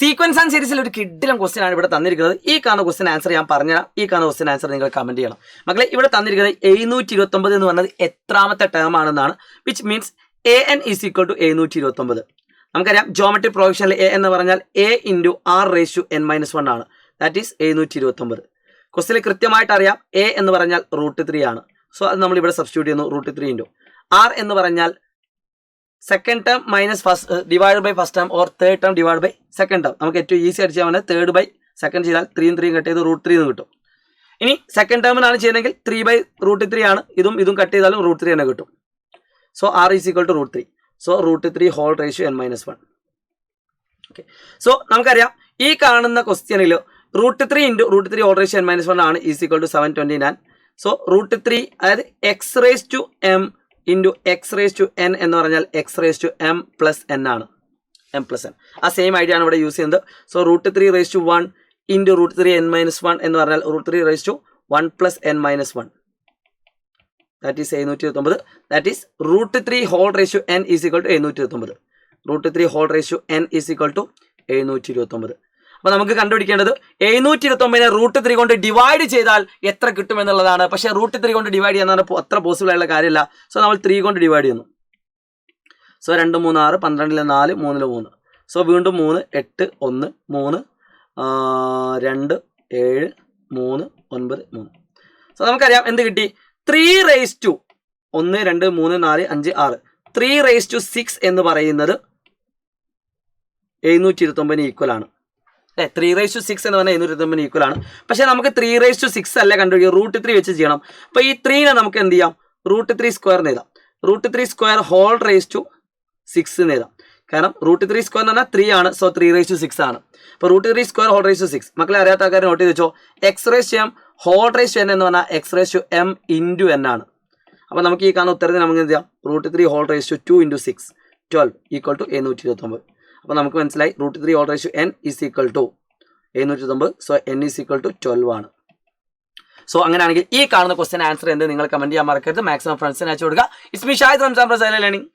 Sequence and സീരീസിൽ ഒരു കിഡിലും question ആണ് ഇവിടെ തന്നിരിക്കുന്നത്. ഈ കാണുന്ന ക്വസ്റ്റ്യൻ ആൻസർ ഞാൻ പറഞ്ഞുതരാം. ഈ കാണുന്ന ക്വസ്റ്റ്യൻ ആൻസർ നിങ്ങൾ കമന്റ് ചെയ്യണം. മക്കളെ ഇവിടെ തന്നിരിക്കുന്നത് 729 എന്ന് പറഞ്ഞത് എത്രാമത്തെ ടേം ആണെന്നാണ്. Which means an is equal to 729. നമുക്കറിയാം ജോമെട്രി പ്രൊജക്ഷനിൽ a എന്ന് പറഞ്ഞാൽ a ഇൻറ്റു r⁻n-1 ആണ്. That is 729. ക്വസ്റ്റ്യനിൽ കൃത്യമായിട്ട് അറിയാം a എന്ന് പറഞ്ഞാൽ √3 ആണ്. സോ അത് നമ്മൾ ഇവിടെ സബ്സ്റ്റിറ്റ്യൂട്ട് ചെയ്യുന്നു. √3 ഇൻറ്റു r എന്ന് പറഞ്ഞാൽ second term minus first divide by first term or third term divide by second term. നമുക്ക് ഏറ്റവും ഈസി ആയിട്ട് ചെയ്യാൻ പറ്റുന്നത് തേർഡ് ബൈ സെക്കൻഡ് ചെയ്താൽ 3 കട്ട് ചെയ്ത് √3 എന്ന് കിട്ടും. ഇനി സെക്കൻഡ് ടേമിനാണ് ചെയ്യുന്നതെങ്കിൽ 3/√3 ആണ്. ഇതും കട്ട് ചെയ്താലും √3 തന്നെ കിട്ടും. So r is equal to √3. So √3 okay. So നമുക്കറിയാം ഈ കാണുന്ന ക്വസ്റ്റ്യനിൽ √3 ഇൻറ്റു √3 ആണ് ഈസ് ഈക്വൽ ടു 729. സോ √3 അതായത് x⁻m ഇൻറ്റു x⁻n എന്ന് പറഞ്ഞാൽ x⁻m പ്ലസ് n ആണ്. m+n ആ സെയിം ഐഡിയ ആണ് ഇവിടെ യൂസ് ചെയ്യുന്നത്. സോ √3 ഇൻറ്റു √3n-1 എന്ന് പറഞ്ഞാൽ √3 + n-1 that is 729. That is √3 is equal to 729. √3 is equal to 729. അപ്പോൾ നമുക്ക് കണ്ടുപിടിക്കേണ്ടത് 729നെ √3 കൊണ്ട് ഡിവൈഡ് ചെയ്താൽ എത്ര കിട്ടും എന്നുള്ളതാണ്. പക്ഷേ √3 കൊണ്ട് ഡിവൈഡ് ചെയ്യാൻ അത്ര പോസിബിൾ ആയുള്ള കാര്യമില്ല. സോ നമ്മൾ 3 കൊണ്ട് ഡിവൈഡ് ചെയ്യുന്നു. സോ 2 3 6 12 4 3 3. സോ വീണ്ടും 3 8 1 3 2 7 3 9 3. സോ നമുക്കറിയാം എന്ത് കിട്ടി. 3 1 2 3 4 5 6 3 എന്ന് പറയുന്നത് 729 ഈക്വൽ ആണ്. 3 എന്ന് പറഞ്ഞാൽ 729 ഈക്വൽ ആണ്. പക്ഷേ നമുക്ക് 3 അല്ല കണ്ടുപിടിക്കുക, √3 വെച്ച് ചെയ്യണം. അപ്പോൾ ഈ 3നെ നമുക്ക് എന്ത് ചെയ്യാം, √3² എഴുതാം. √3² എന്ന് എഴുതാം. കാരണം √3² എന്ന് പറഞ്ഞാൽ 3 ആണ്. സോ 3 ആണ്. അപ്പോൾ √3² മക്കളെ അറിയാത്ത ആൾക്കാർ നോട്ട് ചെയ്ത് വെച്ചോ. x⁻m n എന്ന് പറഞ്ഞാൽ x⁻m ഇൻറ്റു n ആണ്. അപ്പോൾ നമുക്ക് ഈ കാണുന്ന ഉത്തരത്തിന് നമുക്ക് എന്ത് ചെയ്യാം, √3 × 2 × 6 12 ഈക്വൽ ടു 729. അപ്പോൾ നമുക്ക് മനസ്സിലായി √3 is equal to 729. So n is equal to 12 ആണ്. സോ അങ്ങനെയാണെങ്കിൽ ഈ കാണുന്ന ക്വസ്റ്റ്യൻ ആൻസർ എന്ത് നിങ്ങൾ കമന്റ് ചെയ്യാൻ മറക്കരുത്. മാക്സിമം ഫ്രണ്ട്സിന് അയച്ചു കൊടുക്കുക. It's me Shahid Ramzan from silent learning.